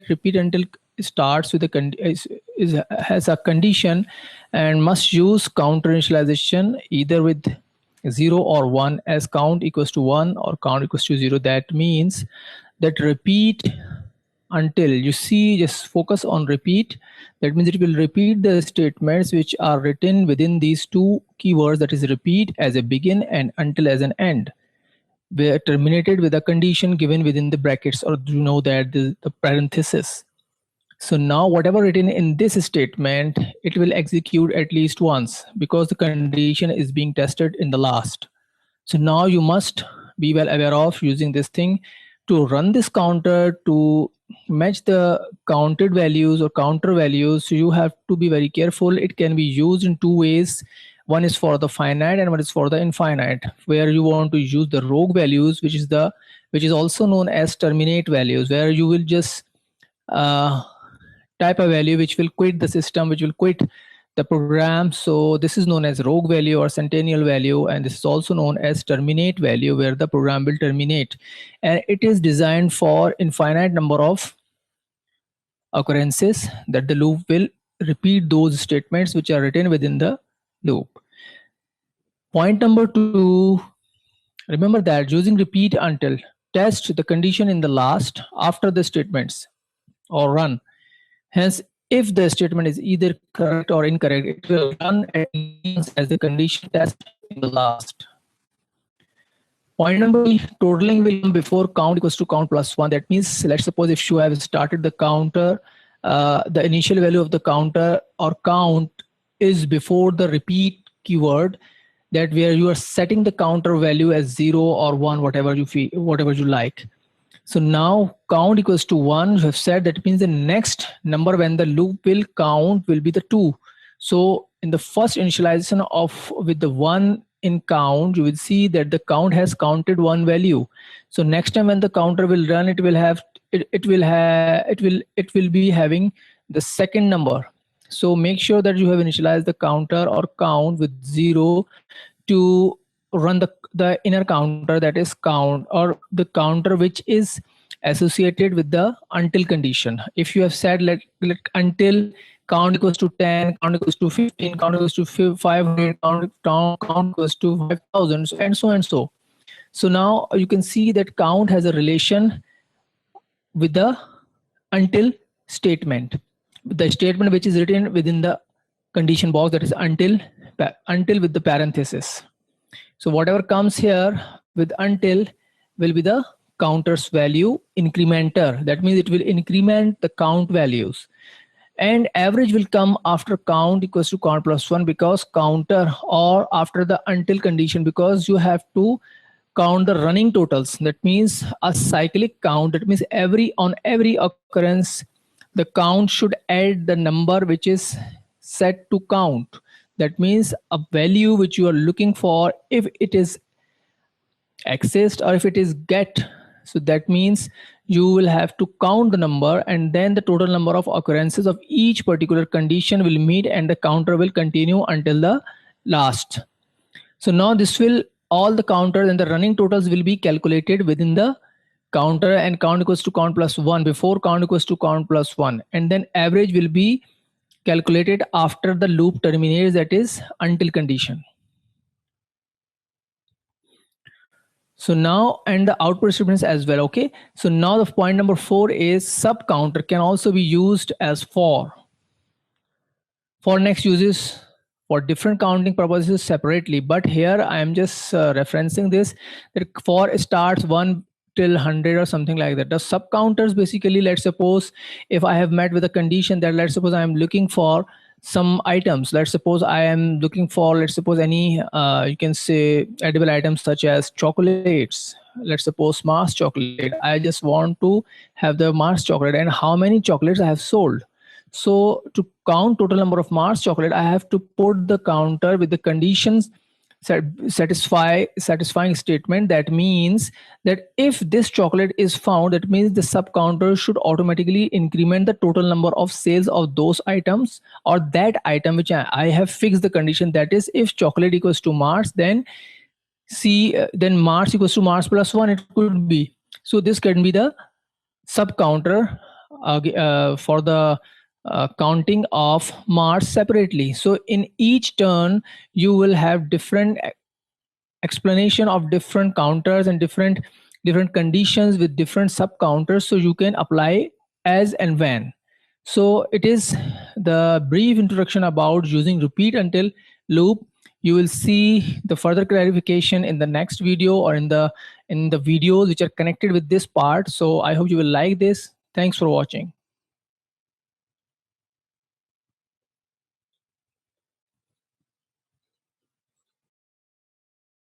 repeat until starts with has a condition and must use counter initialization either with 0 or 1 as count equals to 1 or count equals to 0. That means that repeat until, you see, just focus on repeat. That means it will repeat the statements which are written within these two keywords, that is repeat as a begin and until as an end. Were terminated with a condition given within the brackets, or you know that the parenthesis. So now whatever written in this statement, it will execute at least once because the condition is being tested in the last. So now you must be well aware of using this thing to run this counter to match the counted values or counter values. So you have to be very careful. It can be used in two ways. One is for the finite and one is for the infinite, where you want to use the rogue values, which is also known as terminate values, where you will just type a value which will quit the system, which will quit the program. So this is known as rogue value or centennial value, and this is also known as terminate value, where the program will terminate. And it is designed for infinite number of occurrences, that the loop will repeat those statements which are written within the loop. Point number 2, remember that using repeat until, test the condition in the last after the statements or run. Hence, if the statement is either correct or incorrect, it will run at least as the condition test in the last. Point number 3, totaling will come before count equals to count plus 1. That means, let's suppose if you have started the counter, the initial value of the counter or count is before the repeat keyword, that where you are setting the counter value as 0 or 1, whatever you like. So now count equals to 1, you have said, that means the next number when the loop will count will be the 2. So in the first initialization with the 1 in count, you will see that the count has counted 1 value. So next time when the counter will run, it will be having the second number. So make sure that you have initialized the counter or count with 0 to run the inner counter, that is count, or the counter which is associated with the until condition. If you have said let until count equals to 10, count equals to 15, count equals to 500, count equals to 5000, and so and so. So now you can see that count has a relation with the until statement, the statement which is written within the condition box, that is until with the parenthesis. So whatever comes here with until will be the counter's value incrementer. That means it will increment the count values. And average will come after count equals to count plus 1, because counter, or after the until condition, because you have to count the running totals. That means a cyclic count. That means on every occurrence, the count should add the number which is set to count. That means a value which you are looking for, if it is exist or if it is get. So that means you will have to count the number, and then the total number of occurrences of each particular condition will meet, and the counter will continue until the last. So now all the counters and the running totals will be calculated within the counter, and count equals to count plus 1 before count equals to count plus 1, and then average will be calculated after the loop terminates, that is until condition. So now, and the output statements as well. Okay, so now the point number 4 is sub counter can also be used as for next uses for different counting purposes separately, but here I am just referencing this, that for starts 1 till 100 or something like that. The sub counters basically, let's suppose if I have met with a condition that, let's suppose I am looking for some items. Let's suppose I am looking for, let's suppose any you can say edible items such as chocolates. Let's suppose Mars chocolate. I just want to have the Mars chocolate, and how many chocolates I have sold. So to count total number of Mars chocolate, I have to put the counter with the conditions satisfying statement. That means that if this chocolate is found, that means the sub counter should automatically increment the total number of sales of those items, or that item which I have fixed the condition, that is if chocolate equals to Mars, then then Mars equals to Mars plus 1 it could be. So this can be the sub counter for the counting of Mars separately. So in each turn, you will have different explanation of different counters and different conditions with different sub counters, so you can apply as and when. So it is the brief introduction about using repeat until loop. You will see the further clarification in the next video or in the videos which are connected with this part. So I hope you will like this. Thanks for watching.